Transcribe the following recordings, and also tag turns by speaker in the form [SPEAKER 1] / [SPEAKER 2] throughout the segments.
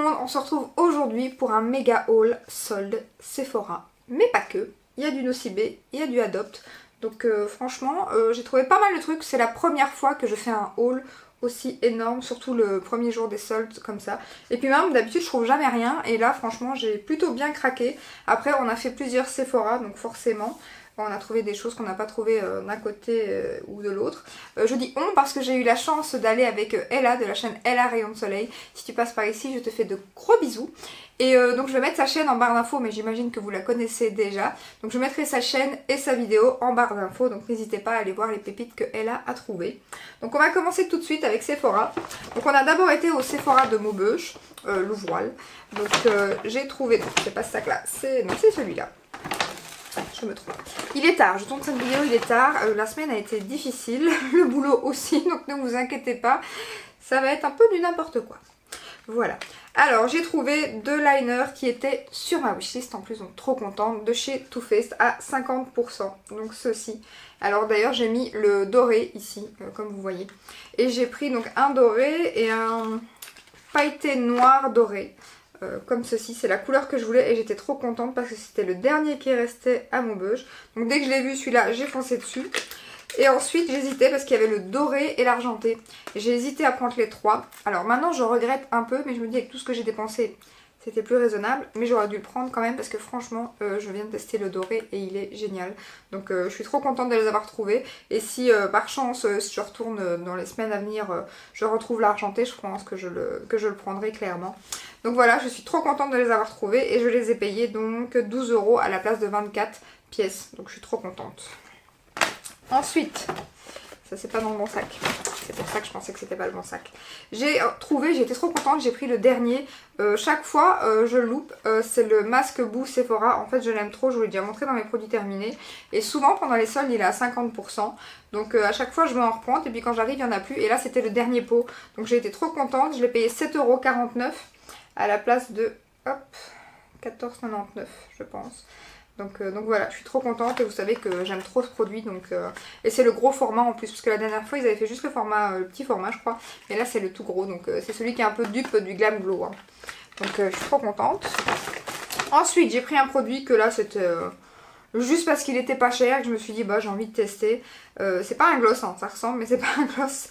[SPEAKER 1] monde, on se retrouve aujourd'hui pour un méga haul solde Sephora. Mais pas que, il y a du Nocibé, il y a du Adopt. Donc franchement, j'ai trouvé pas mal de trucs. C'est la première fois que je fais un haul aussi énorme, surtout le premier jour des soldes comme ça. Et puis même d'habitude je trouve jamais rien. Et là franchement j'ai plutôt bien craqué. Après on a fait plusieurs Sephora, donc forcément on a trouvé des choses qu'on n'a pas trouvées d'un côté ou de l'autre. Je dis on parce que j'ai eu la chance d'aller avec Ella de la chaîne Ella Rayon de Soleil. Si tu passes par ici, je te fais de gros bisous. Et donc je vais mettre sa chaîne en barre d'infos, mais j'imagine que vous la connaissez déjà. Donc je mettrai sa chaîne et sa vidéo en barre d'infos, donc n'hésitez pas à aller voir les pépites que Ella a trouvées. Donc on va commencer tout de suite avec Sephora. Donc on a d'abord été au Sephora de Maubeuge, Louvroil. Donc j'ai trouvé, donc c'est pas ce sac là, c'est celui-là. Je me trompe. Il est tard, je tourne cette vidéo, il est tard. La semaine a été difficile, le boulot aussi, donc ne vous inquiétez pas. Ça va être un peu du n'importe quoi. Voilà. Alors, j'ai trouvé deux liners qui étaient sur ma wishlist en plus, donc trop contente, de chez Too Faced à 50%. Donc ceci. Alors d'ailleurs, j'ai mis le doré ici, comme vous voyez. Et j'ai pris donc un doré et un pailleté noir doré. Comme ceci, c'est la couleur que je voulais et j'étais trop contente parce que c'était le dernier qui restait à Maubeuge. Donc dès que je l'ai vu celui-là, j'ai foncé dessus. Et ensuite j'hésitais parce qu'il y avait le doré et l'argenté. J'ai hésité à prendre les trois. Alors maintenant je regrette un peu, mais je me dis avec tout ce que j'ai dépensé, c'était plus raisonnable. Mais j'aurais dû le prendre quand même parce que franchement, je viens de tester le doré et il est génial. Donc je suis trop contente de les avoir trouvés. Et si par chance, si je retourne dans les semaines à venir, je retrouve l'argenté, je pense que je le prendrai clairement. Donc voilà, je suis trop contente de les avoir trouvés et je les ai payés donc 12 € à la place de 24 pièces. Donc je suis trop contente. Ensuite, ça c'est pas dans le bon sac. C'est pour ça que je pensais que c'était pas le bon sac. J'ai trouvé, j'ai été trop contente, j'ai pris le dernier. Chaque fois je loupe, c'est le masque boue Sephora. En fait je l'aime trop, je vous l'ai déjà montré dans mes produits terminés. Et souvent pendant les soldes il est à 50%. Donc à chaque fois je me en reprends et puis quand j'arrive il n'y en a plus. Et là c'était le dernier pot. Donc j'ai été trop contente, je l'ai payé 7,49 € à la place de, hop, 14,99 je pense. Donc voilà, je suis trop contente et vous savez que j'aime trop ce produit. Et c'est le gros format en plus, parce que la dernière fois ils avaient fait juste le petit format je crois. Mais là c'est le tout gros, donc c'est celui qui est un peu dupe du Glam Glow. Hein. Donc je suis trop contente. Ensuite j'ai pris un produit que là c'était juste parce qu'il était pas cher, que je me suis dit bah j'ai envie de tester. C'est pas un gloss, hein, ça ressemble mais c'est pas un gloss.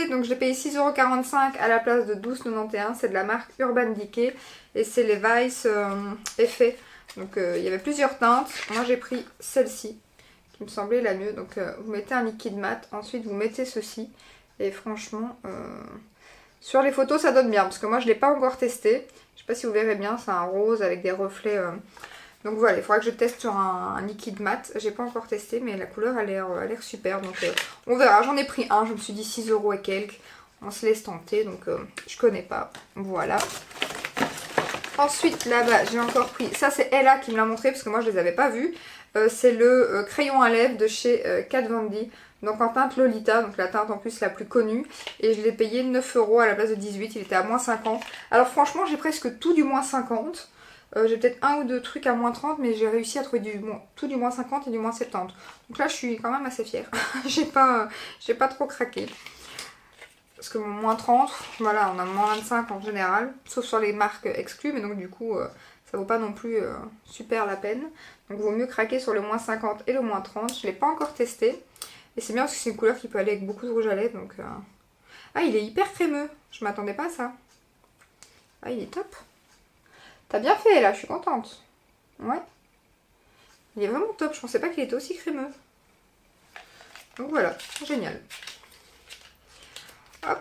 [SPEAKER 1] Donc je l'ai payé 6,45 € à la place de 12,91 €. C'est de la marque Urban Decay et c'est les Vice Effet. Donc il y avait plusieurs teintes, moi j'ai pris celle-ci qui me semblait la mieux. Donc vous mettez un liquide mat, ensuite vous mettez ceci et franchement sur les photos ça donne bien parce que moi je ne l'ai pas encore testé. Je sais pas si vous verrez bien, c'est un rose avec des reflets. Donc voilà, il faudra que je teste sur un liquide mat. J'ai pas encore testé mais la couleur a l'air super. Donc on verra, j'en ai pris un, je me suis dit 6 € et quelques. On se laisse tenter, donc je connais pas. Voilà. Ensuite là-bas j'ai encore pris, ça c'est Ella qui me l'a montré parce que moi je les avais pas vus. C'est le crayon à lèvres de chez Kat Von D. Donc en teinte Lolita, donc la teinte en plus la plus connue. Et je l'ai payé 9 € à la place de 18, il était à moins 50. Alors franchement j'ai presque tout du moins 50. J'ai peut-être un ou deux trucs à moins 30, mais j'ai réussi à trouver tout du moins 50 et du moins 70. Donc là je suis quand même assez fière. j'ai pas trop craqué. Parce que mon moins 30, voilà, on a moins 25 en général, sauf sur les marques exclues, mais donc du coup, ça vaut pas non plus super la peine. Donc il vaut mieux craquer sur le moins 50 et le moins 30. Je l'ai pas encore testé. Et c'est bien parce que c'est une couleur qui peut aller avec beaucoup de rouge à lèvres. Donc, ah, il est hyper crémeux. Je m'attendais pas à ça. Ah, il est top. T'as bien fait là, je suis contente. Ouais. Il est vraiment top. Je pensais pas qu'il était aussi crémeux. Donc voilà, génial. Hop.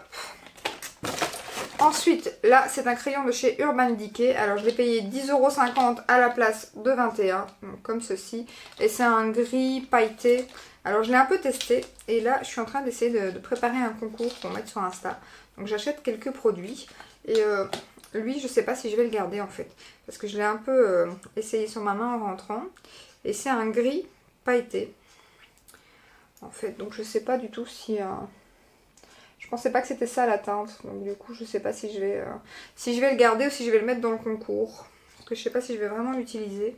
[SPEAKER 1] Ensuite, là, c'est un crayon de chez Urban Decay. Alors, je l'ai payé 10,50 € à la place de 21, donc, comme ceci. Et c'est un gris pailleté. Alors, je l'ai un peu testé. Et là, je suis en train d'essayer de préparer un concours pour mettre sur Insta. Donc, j'achète quelques produits. Et lui, je sais pas si je vais le garder, en fait. Parce que je l'ai un peu essayé sur ma main en rentrant. Et c'est un gris pailleté. En fait, donc je sais pas du tout si... Je pensais pas que c'était ça la teinte, donc du coup je sais pas si je vais le garder ou si je vais le mettre dans le concours. Parce que je sais pas si je vais vraiment l'utiliser.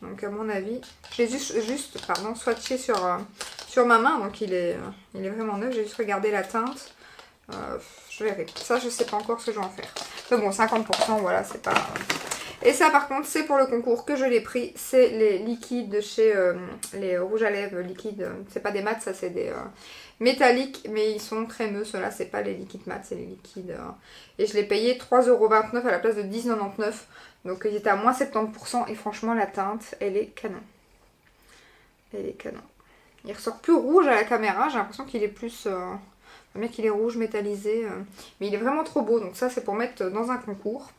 [SPEAKER 1] Donc à mon avis, je l'ai juste swatché sur ma main, donc il est vraiment neuf. J'ai juste regardé la teinte. Je verrai. Ça, je sais pas encore ce que je vais en faire. Mais bon, 50%, voilà, c'est pas... Et ça, par contre, c'est pour le concours que je l'ai pris. C'est les liquides de chez... les rouges à lèvres liquides. C'est pas des mats, ça, c'est des métalliques. Mais ils sont crémeux. Ceux-là, c'est pas les liquides mats, c'est les liquides... Et je l'ai payé 3,29 € à la place de 10,99 €. Donc, ils étaient à moins 70%. Et franchement, la teinte, elle est canon. Elle est canon. Il ressort plus rouge à la caméra. J'ai l'impression qu'il est plus... le mec, il est rouge métallisé. Mais il est vraiment trop beau. Donc ça, c'est pour mettre dans un concours.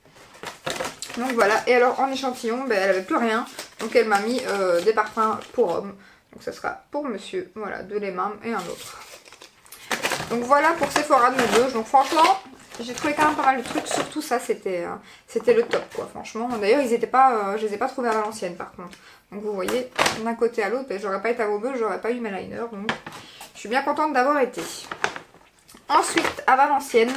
[SPEAKER 1] Donc voilà. Et alors, en échantillon, ben, elle avait plus rien. Donc elle m'a mis des parfums pour homme. Donc ça sera pour monsieur. Voilà, deux les mêmes et un autre. Donc voilà pour Sephora de mes deux. Donc franchement, j'ai trouvé quand même pas mal de trucs. Surtout ça, c'était le top, quoi. Franchement. D'ailleurs, ils étaient pas, je les ai pas trouvés à Valenciennes, par contre. Donc vous voyez, d'un côté à l'autre, ben, j'aurais pas été à Maubeuge, j'aurais pas eu mes liners. Donc je suis bien contente d'avoir été. Ensuite, à Valenciennes,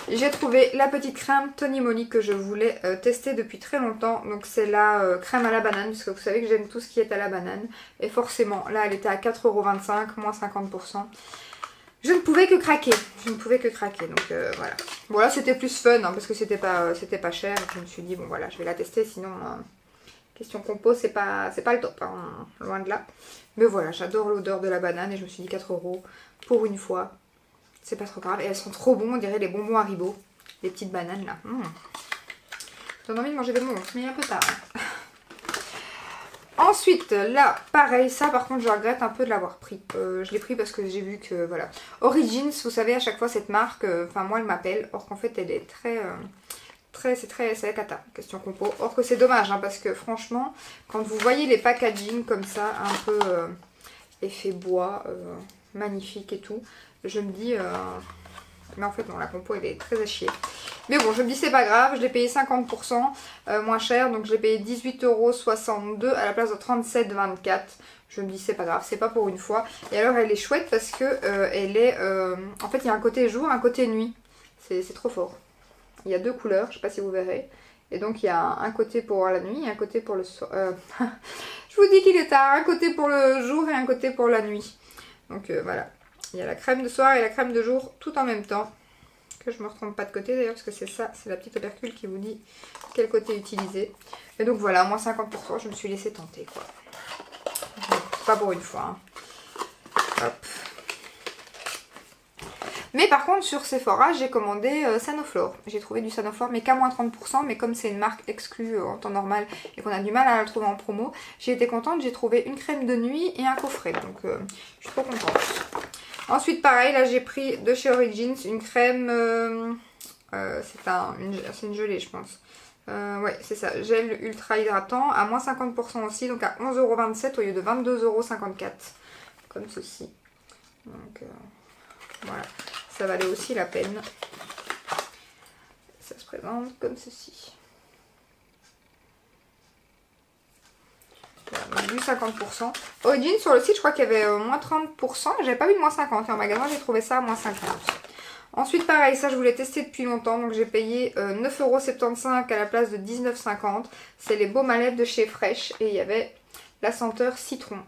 [SPEAKER 1] j'ai trouvé la petite crème Tony Moly que je voulais tester depuis très longtemps. Donc c'est la crème à la banane, puisque vous savez que j'aime tout ce qui est à la banane. Et forcément, là elle était à 4,25 €, moins 50%. Je ne pouvais que craquer. Je ne pouvais que craquer, donc voilà. Bon là c'était plus fun, hein, parce que c'était pas cher. Je me suis dit, bon voilà, je vais la tester, sinon... question compo, c'est pas le top, hein, loin de là. Mais voilà, j'adore l'odeur de la banane et je me suis dit 4 € pour une fois. C'est pas trop grave. Et elles sont trop bonnes, on dirait les bonbons Haribo. Les petites bananes là. Ça donne envie de manger des bonbons, mais il est un peu tard. Hein. Ensuite, là, pareil, ça par contre je regrette un peu de l'avoir pris. Je l'ai pris parce que j'ai vu que, voilà. Origins, vous savez, à chaque fois cette marque, enfin moi elle m'appelle, or qu'en fait elle est c'est la cata, question compo. Or que c'est dommage, hein, parce que franchement, quand vous voyez les packaging comme ça, un peu effet bois, magnifique et tout, je me dis... mais en fait non, la compo elle est très à chier. Mais bon, je me dis c'est pas grave, je l'ai payé 50% moins cher, donc je l'ai payé 18,62 € à la place de 37,24 €. Je me dis c'est pas grave, c'est pas pour une fois. Et alors elle est chouette parce que elle est... en fait il y a un côté jour, un côté nuit. C'est trop fort. Il y a deux couleurs, je sais pas si vous verrez. Et donc il y a un côté pour la nuit et un côté pour le soir. Je vous dis qu'il est tard, un côté pour le jour et un côté pour la nuit. Donc voilà. Il y a la crème de soir et la crème de jour tout en même temps. Que je me retrompe pas de côté d'ailleurs parce que c'est ça, c'est la petite opercule qui vous dit quel côté utiliser. Et donc voilà, moins 50%, je me suis laissée tenter quoi. Pas pour une fois. Hein. Hop. Mais par contre sur Sephora j'ai commandé Sanoflore. J'ai trouvé du Sanoflore mais qu'à moins 30%. Mais comme c'est une marque exclue en temps normal et qu'on a du mal à la trouver en promo, j'ai été contente, j'ai trouvé une crème de nuit et un coffret. Donc je suis trop contente. Ensuite pareil, là j'ai pris de chez Origins une crème, c'est une gelée je pense. Ouais c'est ça, gel ultra hydratant à moins 50% aussi, donc à 11,27 € au lieu de 22,54 €. Comme ceci. Donc voilà, ça valait aussi la peine. Ça se présente comme ceci. Voilà, du 50%. Origin sur le site, je crois qu'il y avait moins 30%. J'avais pas vu de moins 50. Et en magasin, j'ai trouvé ça à moins 50. Ensuite, pareil, ça je voulais tester depuis longtemps. Donc j'ai payé 9,75 € à la place de 19,50 €. C'est les baumes à lèvres de chez Fresh. Et il y avait la senteur citron.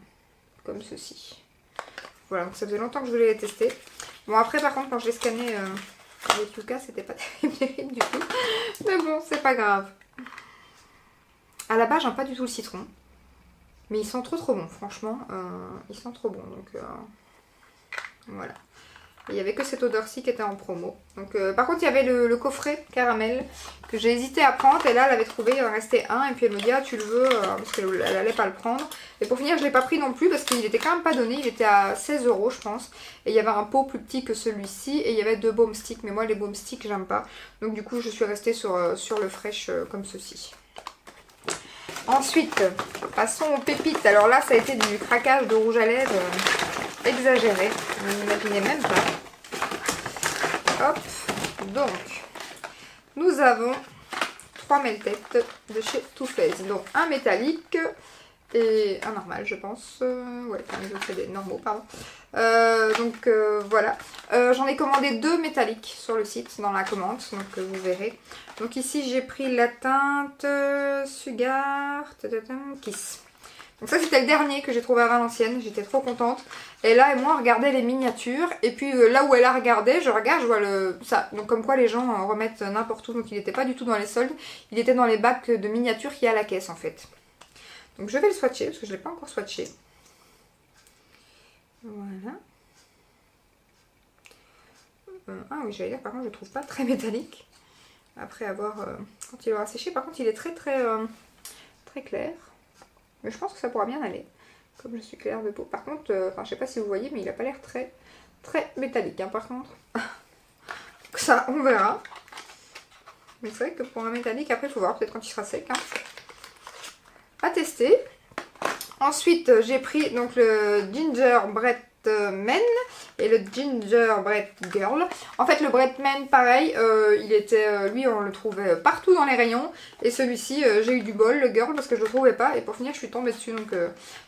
[SPEAKER 1] Comme ceci. Voilà, donc ça faisait longtemps que je voulais les tester. Bon, après, par contre, quand je l'ai scanné avec Yuka, c'était pas terrible du tout. Mais bon, c'est pas grave. À la base, j'aime pas du tout le citron. Mais ils sont trop bons, franchement. Ils sont trop bons. Donc, voilà. Il n'y avait que cette odeur-ci qui était en promo. Donc, par contre, il y avait le coffret caramel que j'ai hésité à prendre. Et là, elle avait trouvé, il en restait un. Et puis, elle me dit, ah, tu le veux parce qu'elle allait pas le prendre. Et pour finir, je ne l'ai pas pris non plus parce qu'il était quand même pas donné. Il était à 16 € je pense. Et il y avait un pot plus petit que celui-ci. Et il y avait 2 baumes sticks. Mais moi, les baumes sticks, j'aime pas. Donc, du coup, je suis restée sur le fresh comme ceci. Ensuite, passons aux pépites. Alors là, ça a été du craquage de rouge à lèvres exagéré. Vous n'imaginez même pas. Hop. Donc, nous avons 3 melted de chez Too Faced. Donc, un métallique et un normal, je pense. Ouais, les autres, c'est des normaux, pardon. Voilà. J'en ai commandé 2 métalliques sur le site, dans la commande. Donc, vous verrez. Donc, ici, j'ai pris la teinte Sugar Kiss. Donc ça c'était le dernier que j'ai trouvé à Valenciennes, j'étais trop contente. Et là et moi on regardait les miniatures et puis là où elle a regardé, je regarde, je vois ça. Donc comme quoi les gens remettent n'importe où, donc il n'était pas du tout dans les soldes, il était dans les bacs de miniatures qu'il y a à la caisse en fait. Donc je vais le swatcher parce que je ne l'ai pas encore swatché. Voilà. Ah oui, j'allais dire par contre je le trouve pas très métallique. Après avoir, quand il aura séché, par contre il est très clair. Mais je pense que ça pourra bien aller. Comme je suis claire de peau. Par contre, je sais pas si vous voyez, mais il a pas l'air très métallique. Hein, par contre, ça, on verra. Mais c'est vrai que pour un métallique, après, il faut voir peut-être quand il sera sec. Hein. À tester. Ensuite, j'ai pris donc le Gingerbread Men et le Gingerbread Girl. En fait, le Bread Men, pareil, il était, lui, on le trouvait partout dans les rayons. Et celui-ci, j'ai eu du bol, le Girl, parce que je le trouvais pas. Et pour finir, je suis tombée dessus, donc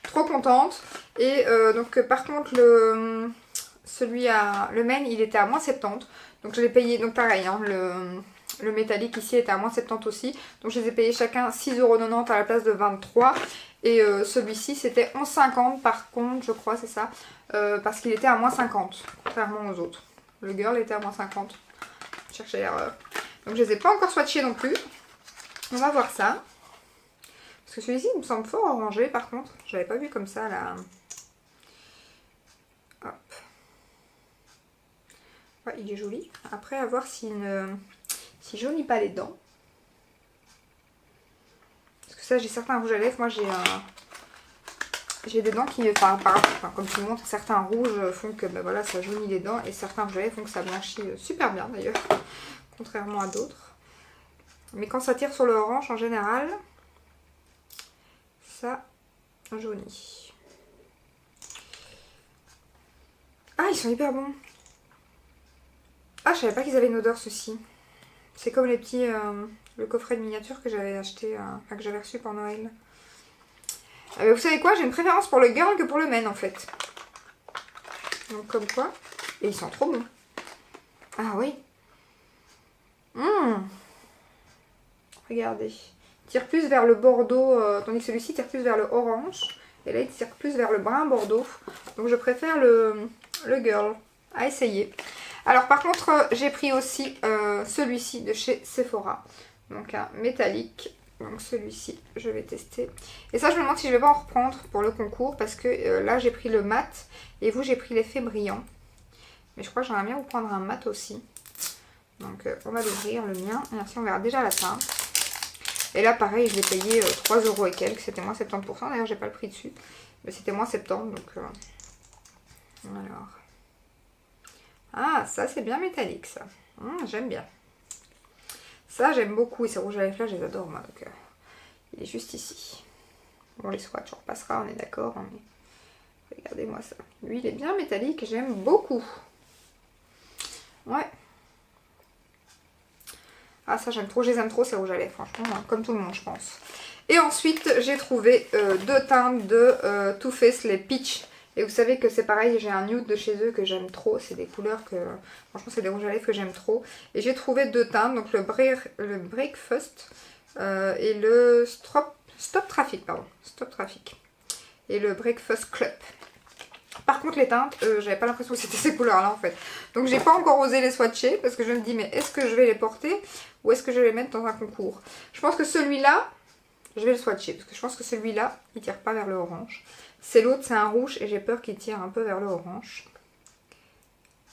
[SPEAKER 1] trop contente. Et donc, par contre, le Men, il était à moins 70. Donc, je l'ai payé, donc pareil, hein, le métallique ici était à moins 70 aussi. Donc, je les ai payés chacun 6,90 € à la place de 23 €. Et celui-ci c'était 11,50 par contre, je crois, c'est ça. Parce qu'il était à moins 50, contrairement aux autres. Le Girl était à moins 50. Cherchez l'erreur. Donc je les ai pas encore swatchés non plus. On va voir ça. Parce que celui-ci il me semble fort orangé par contre. Je l'avais pas vu comme ça là. Hop. Ouais, il est joli. Après à voir s'il jaunit pas les dents. Ça, j'ai certains rouges à lèvres, moi j'ai des dents qui, comme tu montres, certains rouges font que ben voilà, ça jaunit les dents et certains rouges à lèvres font que ça blanchit super bien d'ailleurs, contrairement à d'autres. Mais quand ça tire sur le orange en général, ça jaunit. Ah, ils sont hyper bons. Ah, je savais pas qu'ils avaient une odeur ceux-ci. C'est comme les petits... le coffret de miniature que j'avais acheté, que j'avais reçu pour Noël. Vous savez quoi, j'ai une préférence pour le Girl que pour le Men en fait. Donc comme quoi. Et ils sont trop bons. Ah oui. Regardez. Il tire plus vers le bordeaux, tandis que celui-ci tire plus vers le orange. Et là il tire plus vers le brun bordeaux. Donc je préfère le Girl. À essayer. Alors par contre j'ai pris aussi celui-ci de chez Sephora. Donc un métallique. Donc celui-ci je vais tester. Et ça je me demande si je vais pas en reprendre pour le concours. Parce que là j'ai pris le mat. Et vous j'ai pris l'effet brillant. Mais je crois que j'aimerais bien vous prendre un mat aussi. Donc on va l'ouvrir le mien. Et ainsi on verra déjà la teinte. Et là pareil je l'ai payé 3 € et quelques. C'était moins 70%. D'ailleurs j'ai pas le prix dessus. Mais c'était moins 70. Donc alors. Ah, ça c'est bien métallique ça. J'aime bien. Ça j'aime beaucoup. Et ces rouges à lèvres là, je les adore moi. Donc il est juste ici. Bon, les swatchs on repassera, on est d'accord. Hein, mais regardez-moi ça. Lui il est bien métallique. J'aime beaucoup. Ouais. Ah ça j'aime trop. Je les aime trop ces rouges à lèvres. Franchement, hein, comme tout le monde je pense. Et ensuite j'ai trouvé deux teintes de Too Faced, les Peach. Et vous savez que c'est pareil, j'ai un nude de chez eux que j'aime trop. C'est des couleurs que... Franchement, c'est des rouges à lèvres que j'aime trop. Et j'ai trouvé deux teintes. Donc le Breakfast et le Stop Traffic, pardon. Stop Traffic. Et le Breakfast Club. Par contre, les teintes, j'avais pas l'impression que c'était ces couleurs-là en fait. Donc j'ai pas encore osé les swatcher. Parce que je me dis, mais est-ce que je vais les porter ou est-ce que je vais les mettre dans un concours? Je pense que celui-là, je vais le swatcher. Parce que je pense que celui-là, il tire pas vers le orange. C'est l'autre, c'est un rouge et j'ai peur qu'il tire un peu vers le orange.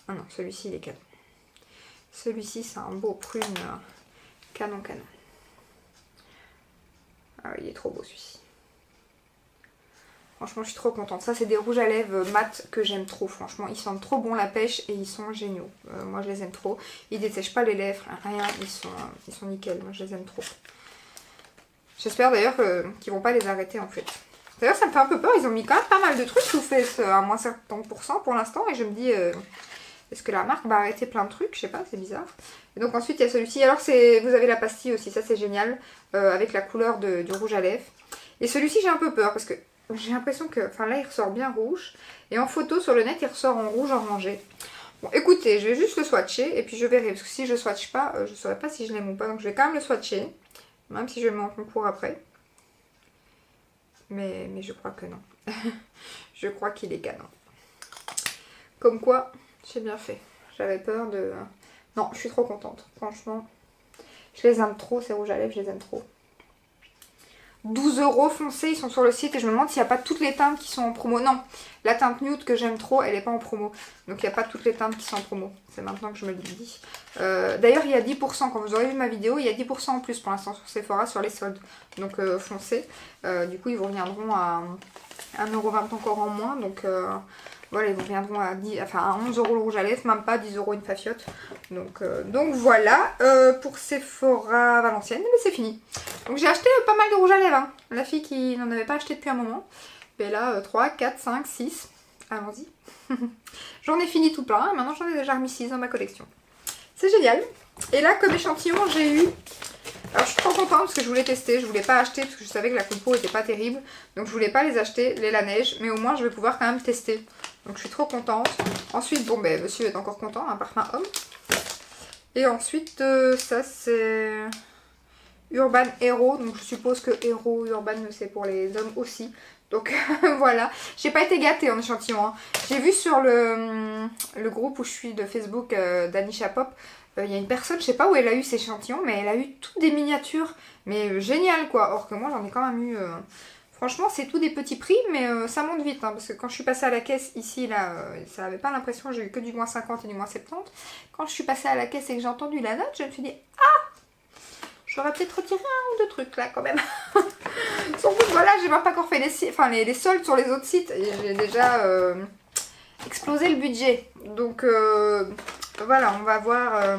[SPEAKER 1] Ah non, celui-ci il est canon. Celui-ci c'est un beau prune canon. Ah il est trop beau celui-ci. Franchement je suis trop contente. Ça c'est des rouges à lèvres mat que j'aime trop. Franchement ils sentent trop bon la pêche et ils sont géniaux. Moi je les aime trop. Ils dessèchent pas les lèvres, rien. Ils sont nickel. Moi je les aime trop. J'espère d'ailleurs qu'ils vont pas les arrêter en fait. D'ailleurs ça me fait un peu peur, ils ont mis quand même pas mal de trucs sous fait à moins 70% pour l'instant. Et je me dis, est-ce que la marque va arrêter plein de trucs? Je sais pas, c'est bizarre. Et donc ensuite il y a celui-ci. Alors vous avez la pastille aussi, ça c'est génial. Avec la couleur du rouge à lèvres. Et celui-ci j'ai un peu peur parce que j'ai l'impression que... Enfin là il ressort bien rouge. Et en photo sur le net il ressort en rouge orangé. Bon écoutez, je vais juste le swatcher et puis je verrai. Parce que si je swatche pas, je saurais pas si je l'aime ou pas. Donc je vais quand même le swatcher. Même si je le mets en concours après. Mais je crois que non. Je crois qu'il est canon. Comme quoi, j'ai bien fait. J'avais peur de... Non, je suis trop contente. Franchement, je les aime trop, ces rouges à lèvres, je les aime trop. 12 € foncés, ils sont sur le site et je me demande s'il n'y a pas toutes les teintes qui sont en promo. Non, la teinte nude que j'aime trop, elle n'est pas en promo. Donc il n'y a pas toutes les teintes qui sont en promo. C'est maintenant que je me le dis. D'ailleurs, il y a 10%, quand vous aurez vu ma vidéo, il y a 10% en plus pour l'instant sur Sephora, sur les soldes. Donc foncez. Du coup, ils vous reviendront à 1,20 € encore en moins. Donc voilà, ils vous reviendront à 11 € le rouge à lèvres, même pas 10 € une fafiote. Donc voilà, pour Sephora Valenciennes, mais c'est fini. Donc j'ai acheté pas mal de rouge à lèvres, hein. La fille qui n'en avait pas acheté depuis un moment. Et là, 3, 4, 5, 6. Allons-y. J'en ai fini tout plein, et maintenant j'en ai déjà remis 6 dans ma collection. C'est génial. Et là, comme échantillon, j'ai eu... Alors je suis trop contente parce que je voulais tester, je voulais pas acheter parce que je savais que la compo était pas terrible. Donc je voulais pas les acheter, les la neige, mais au moins je vais pouvoir quand même tester. Donc je suis trop contente. Ensuite, bon ben monsieur est encore content, un parfum homme. Et ensuite, ça c'est Urban Hero, donc je suppose que Hero, Urban c'est pour les hommes aussi. Donc voilà, j'ai pas été gâtée en échantillon, hein. J'ai vu sur le groupe où je suis de Facebook d'Anisha Pop, il y a une personne, je sais pas où elle a eu ces échantillons, mais elle a eu toutes des miniatures, mais génial quoi. Or que moi j'en ai quand même eu... Franchement c'est tout des petits prix, mais ça monte vite, hein, parce que quand je suis passée à la caisse ici, là, ça n'avait pas l'impression, j'ai eu que du moins 50 et du moins 70. Quand je suis passée à la caisse et que j'ai entendu la note, je me suis dit, ah, j'aurais peut-être retiré un ou deux trucs là quand même. Surtout que voilà, j'ai même pas encore fait les soldes sur les autres sites, et j'ai déjà explosé le budget. Donc voilà, on va voir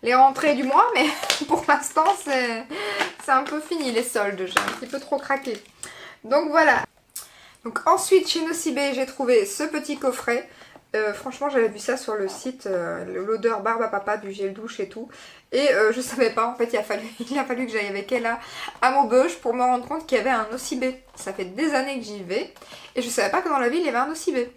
[SPEAKER 1] les rentrées du mois, mais pour l'instant c'est un peu fini les soldes, j'ai un petit peu trop craqué. Donc voilà. Donc ensuite chez Nocibé j'ai trouvé ce petit coffret. Franchement j'avais vu ça sur le site, l'odeur barbe à papa du gel douche et tout. Et je savais pas, en fait il a fallu que j'aille avec elle à Maubeuge pour me rendre compte qu'il y avait un Nocibé. Ça fait des années que j'y vais et je savais pas que dans la ville il y avait un Nocibé.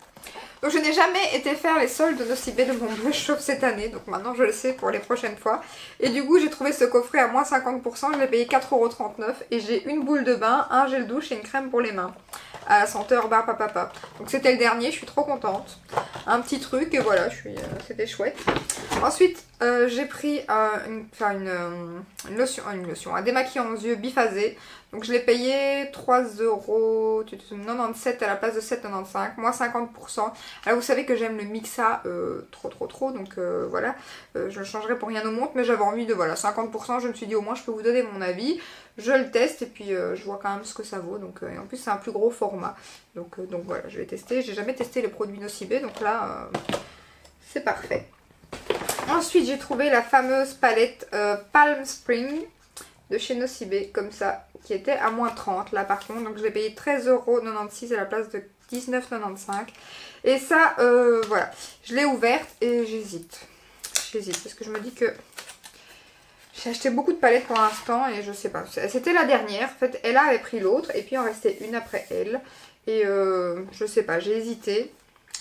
[SPEAKER 1] Donc je n'ai jamais été faire les soldes de Nocibé de Maubeuge sauf cette année, donc maintenant je le sais pour les prochaines fois. Et du coup j'ai trouvé ce coffret à moins 50%, je l'ai payé 4,39 € et j'ai une boule de bain, un gel douche et une crème pour les mains. À la senteur barbe à papa. Donc c'était le dernier, je suis trop contente. Un petit truc et voilà, c'était chouette. Ensuite j'ai pris une lotion, un démaquillant aux yeux biphasé. Donc je l'ai payé 3,97 € à la place de 7,95 €, moins 50%. Alors vous savez que j'aime le Mixa trop, donc voilà, je le changerai pour rien au monde, mais j'avais envie de, voilà, 50%, je me suis dit au moins je peux vous donner mon avis. Je le teste et puis je vois quand même ce que ça vaut, donc, et en plus c'est un plus gros format. Donc voilà, je vais tester, j'ai jamais testé les produits Nocibé, donc là c'est parfait. Ensuite j'ai trouvé la fameuse palette Palm Spring de chez Nocibé, comme ça, qui était à moins 30 là par contre, donc je l'ai payé 13,96 € à la place de 19,95 €. Et ça, voilà, je l'ai ouverte et j'hésite parce que je me dis que j'ai acheté beaucoup de palettes pour l'instant et je sais pas, c'était la dernière, en fait elle avait pris l'autre et puis il en restait une après elle et je sais pas, j'ai hésité,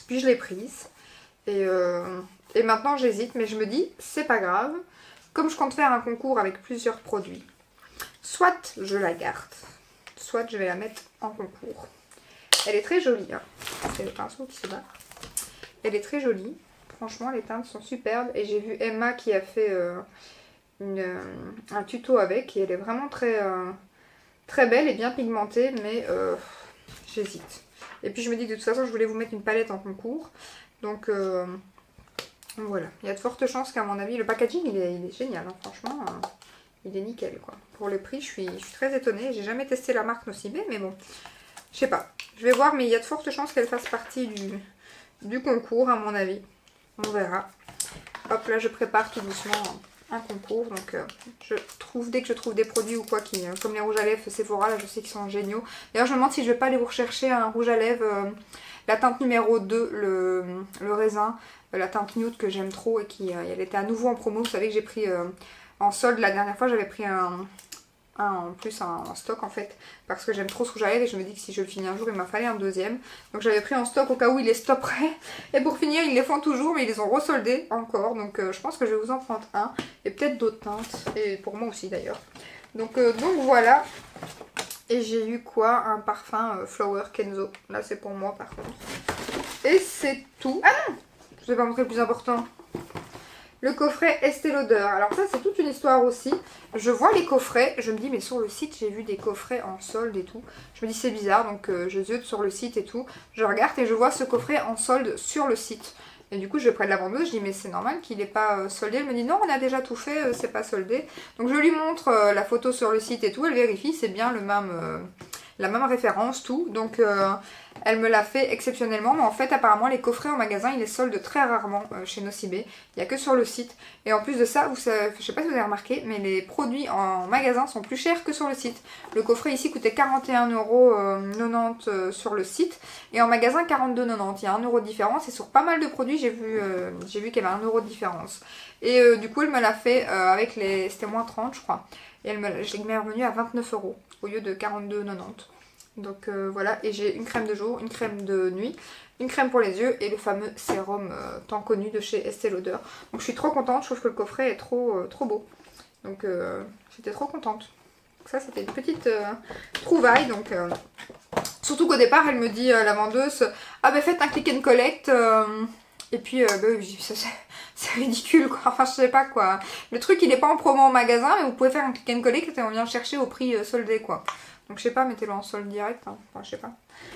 [SPEAKER 1] puis je l'ai prise et maintenant j'hésite, mais je me dis c'est pas grave, comme je compte faire un concours avec plusieurs produits, soit je la garde, soit je vais la mettre en concours. Elle est très jolie, hein. C'est le pinceau qui se bat. Elle est très jolie, franchement les teintes sont superbes et j'ai vu Emma qui a fait un tuto avec et elle est vraiment très belle et bien pigmentée, mais j'hésite. Et puis je me dis que de toute façon je voulais vous mettre une palette en concours, donc voilà, il y a de fortes chances qu'à mon avis le packaging il est génial, hein. Franchement il est nickel quoi. Pour le prix je suis très étonnée, j'ai jamais testé la marque Nocibé, mais bon, je sais pas, je vais voir, mais il y a de fortes chances qu'elle fasse partie du concours à mon avis, on verra. Hop là je prépare tout doucement un concours, donc dès que je trouve des produits ou quoi qui, comme les rouges à lèvres Sephora, là je sais qu'ils sont géniaux. D'ailleurs je me demande si je vais pas aller vous rechercher un rouge à lèvres, la teinte numéro 2, le raisin, la teinte nude que j'aime trop et qui elle était à nouveau en promo. Vous savez que j'ai pris en solde la dernière fois, j'avais pris en plus en stock en fait, parce que j'aime trop ce rouge à lèvres et je me dis que si je le finis un jour il m'a fallu un deuxième, donc j'avais pris en stock au cas où ils les stopperaient, et pour finir ils les font toujours mais ils les ont resoldés encore, donc je pense que je vais vous en prendre un et peut-être d'autres teintes, et pour moi aussi d'ailleurs, donc voilà. Et j'ai eu quoi? Un parfum Flower Kenzo. Là c'est pour moi par contre. Et c'est tout. Ah non! Je vais pas montrer le plus important. Le coffret Estée Lauder. Alors ça c'est toute une histoire aussi. Je vois les coffrets, je me dis mais sur le site j'ai vu des coffrets en solde et tout. Je me dis c'est bizarre donc je ziote sur le site et tout. Je regarde et je vois ce coffret en solde sur le site. Et du coup je vais près de la vendeuse, je dis mais c'est normal qu'il n'est pas soldé. Elle me dit non on a déjà tout fait, c'est pas soldé. Donc je lui montre la photo sur le site et tout, elle vérifie, c'est bien le même... la même référence, tout. Donc elle me l'a fait exceptionnellement. Mais en fait apparemment les coffrets en magasin ils les soldent très rarement chez Nocibé. Il n'y a que sur le site. Et en plus de ça, vous savez, je sais pas si vous avez remarqué, mais les produits en magasin sont plus chers que sur le site. Le coffret ici coûtait 41,90 € sur le site. Et en magasin 42,90 €. Il y a 1 € de différence. Et sur pas mal de produits j'ai vu qu'il y avait 1 € de différence. Et du coup elle me l'a fait avec les... C'était moins 30 je crois. Et elle m'est revenue à 29 € au lieu de 42,90 €. Donc voilà, et j'ai une crème de jour, une crème de nuit, une crème pour les yeux et le fameux sérum tant connu de chez Estée Lauder. Donc je suis trop contente, je trouve que le coffret est trop beau. Donc j'étais trop contente. Donc ça c'était une petite trouvaille. Donc surtout qu'au départ elle me dit la vendeuse, ah ben faites un click and collect. Et puis bah, c'est ridicule quoi, enfin je sais pas quoi. Le truc il est pas en promo en magasin mais vous pouvez faire un click and collect et on vient le chercher au prix soldé quoi. Donc je sais pas, mettez-le en solde direct, hein. Enfin je sais pas.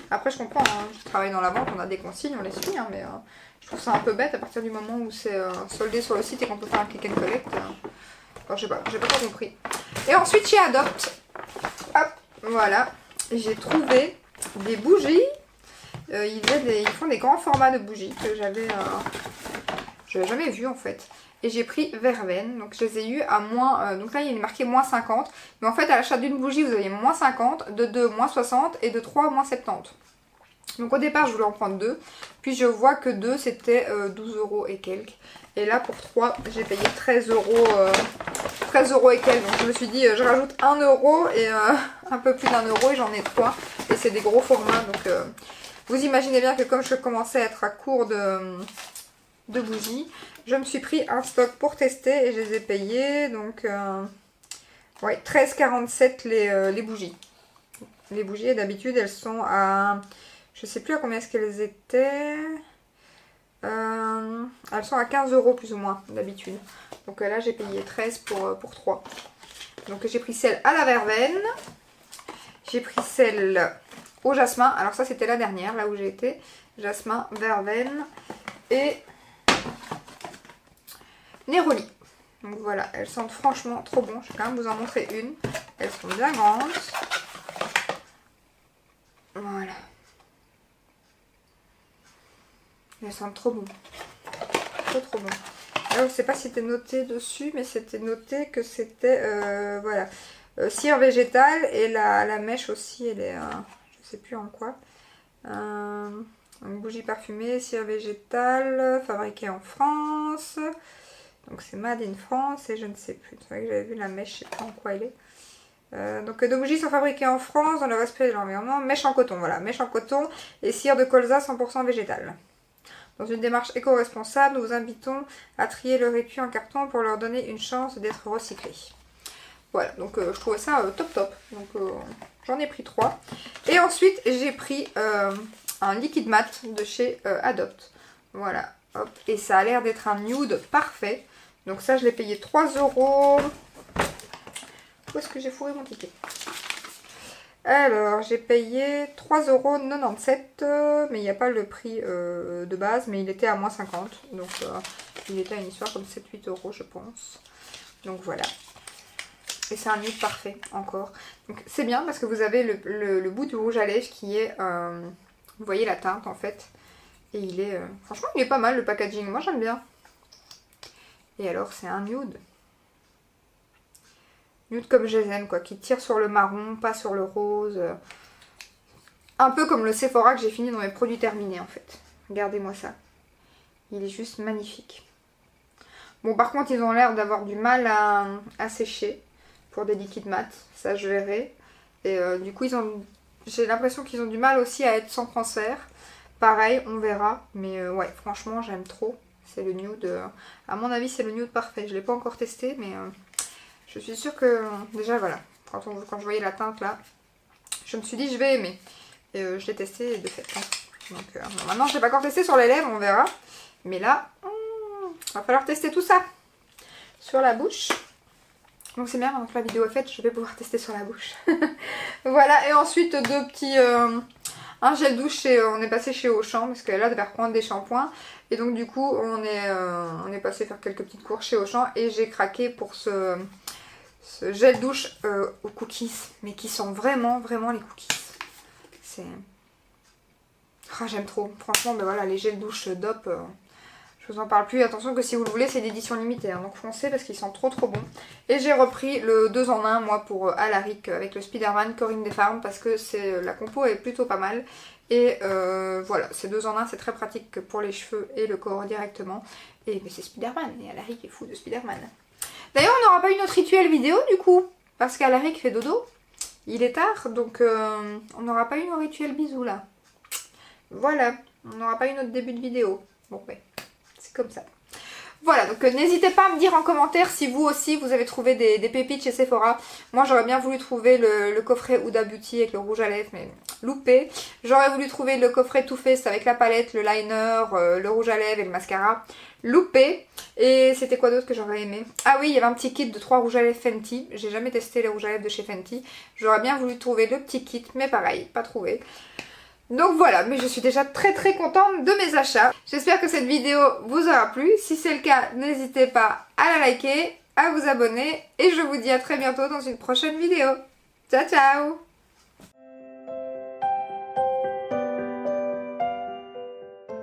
[SPEAKER 1] Après je comprends, hein. Je travaille dans la vente, on a des consignes, on les suit, hein, mais je trouve ça un peu bête à partir du moment où c'est soldé sur le site et qu'on peut faire un click and collect. Enfin je sais pas, j'ai pas trop compris. Et ensuite chez Adopt, hop, voilà, j'ai trouvé des bougies. Ils font des grands formats de bougies que j'avais jamais vu en fait. Et j'ai pris Verveine, donc je les ai eu à moins, donc là il est marqué moins 50. Mais en fait à l'achat d'une bougie vous avez moins 50, de 2 moins 60 et de 3 moins 70. Donc au départ je voulais en prendre 2, puis je vois que 2 c'était 12 € et quelques. Et là pour 3 j'ai payé 13 €, 13 € et quelques. Donc je me suis dit je rajoute 1 € et un peu plus d'1 € et j'en ai 3. Et c'est des gros formats donc vous imaginez bien que comme je commençais à être à court de bougies, je me suis pris un stock pour tester et je les ai payés donc ouais, 13,47 les bougies. Les bougies d'habitude elles sont à, je sais plus à combien est-ce qu'elles étaient, elles sont à 15 € plus ou moins d'habitude. Donc là j'ai payé 13 pour 3. Donc j'ai pris celle à la verveine, j'ai pris celle au jasmin, alors ça c'était la dernière là où j'ai été, jasmin, verveine et Neroli. Donc voilà, elles sentent franchement trop bon. Je vais quand même vous en montrer une. Elles sont bien grandes. Voilà. Elles sentent trop bon. Trop bon. Alors, je sais pas si c'était noté dessus, mais c'était noté que c'était voilà, cire végétale et la mèche aussi, elle est, je sais plus en quoi. Une bougie parfumée, cire végétale, fabriquée en France. Donc c'est Made in France et je ne sais plus. C'est vrai que j'avais vu la mèche, je sais pas en quoi elle est. Donc nos bougies sont fabriquées en France dans le respect de l'environnement. Mèche en coton, voilà, mèche en coton et cire de colza 100% végétale. Dans une démarche éco-responsable, nous vous invitons à trier leur étui en carton pour leur donner une chance d'être recyclés. Voilà, donc je trouvais ça top. Donc j'en ai pris 3. Et ensuite j'ai pris un liquide mat de chez Adopt. Voilà, hop. Et ça a l'air d'être un nude parfait. Donc ça je l'ai payé 3 €. Où est-ce que j'ai fourré mon ticket? Alors j'ai payé 3,97 €. Mais il n'y a pas le prix de base. Mais il était à moins 50. Donc il était à une histoire comme 7-8 € je pense. Donc voilà. Et c'est un nude parfait encore. Donc c'est bien parce que vous avez le bout du rouge à lèvres qui est... vous voyez la teinte en fait. Et il est... franchement il est pas mal le packaging. Moi j'aime bien. Et alors c'est un nude. Nude comme je les aime quoi. Qui tire sur le marron, pas sur le rose. Un peu comme le Sephora que j'ai fini dans mes produits terminés en fait. Regardez-moi ça. Il est juste magnifique. Bon par contre ils ont l'air d'avoir du mal à sécher. Pour des liquides mat, ça je verrai. Et du coup j'ai l'impression qu'ils ont du mal aussi à être sans transfert. Pareil, on verra. Mais ouais, franchement j'aime trop. C'est le nude, à mon avis c'est le nude parfait. Je ne l'ai pas encore testé mais je suis sûre que déjà voilà. Quand je voyais la teinte là, je me suis dit je vais aimer. Et je l'ai testé de fait. Hein. Donc bon, maintenant je l'ai pas encore testé sur les lèvres, on verra. Mais là, va falloir tester tout ça sur la bouche. Donc c'est bien, donc la vidéo est faite, je vais pouvoir tester sur la bouche. Voilà, et ensuite deux petits... un gel douche, on est passé chez Auchan, parce qu'elle devait reprendre des shampoings. Et donc du coup, on est passé faire quelques petites courses chez Auchan. Et j'ai craqué pour ce gel douche aux cookies. Mais qui sent vraiment, vraiment les cookies. C'est... Ah, j'aime trop. Franchement, ben voilà, les gels douche DOP... je vous en parle plus, attention que si vous le voulez c'est d'édition limitée, hein, donc foncez parce qu'ils sont trop bons. Et j'ai repris le 2 en 1 moi pour Alaric avec le Spider-Man Corinne des Farms parce que la compo est plutôt pas mal. Et voilà, c'est 2 en 1, c'est très pratique pour les cheveux et le corps directement. Et mais c'est Spider-Man, et Alaric est fou de Spider-Man. D'ailleurs on n'aura pas eu notre rituel vidéo du coup, parce qu'Alaric fait dodo, il est tard, donc on n'aura pas eu nos rituels bisous là. Voilà, on n'aura pas eu notre début de vidéo. Bon ouais. C'est comme ça. Voilà, donc n'hésitez pas à me dire en commentaire si vous aussi vous avez trouvé des pépites chez Sephora. Moi j'aurais bien voulu trouver le coffret Huda Beauty avec le rouge à lèvres, mais loupé. J'aurais voulu trouver le coffret Too Faced avec la palette, le liner, le rouge à lèvres et le mascara. Loupé. Et c'était quoi d'autre que j'aurais aimé? Ah oui, il y avait un petit kit de 3 rouges à lèvres Fenty. J'ai jamais testé les rouges à lèvres de chez Fenty. J'aurais bien voulu trouver le petit kit, mais pareil, pas trouvé. Donc voilà, mais je suis déjà très contente de mes achats. J'espère que cette vidéo vous aura plu. Si c'est le cas, n'hésitez pas à la liker, à vous abonner. Et je vous dis à très bientôt dans une prochaine vidéo. Ciao ciao!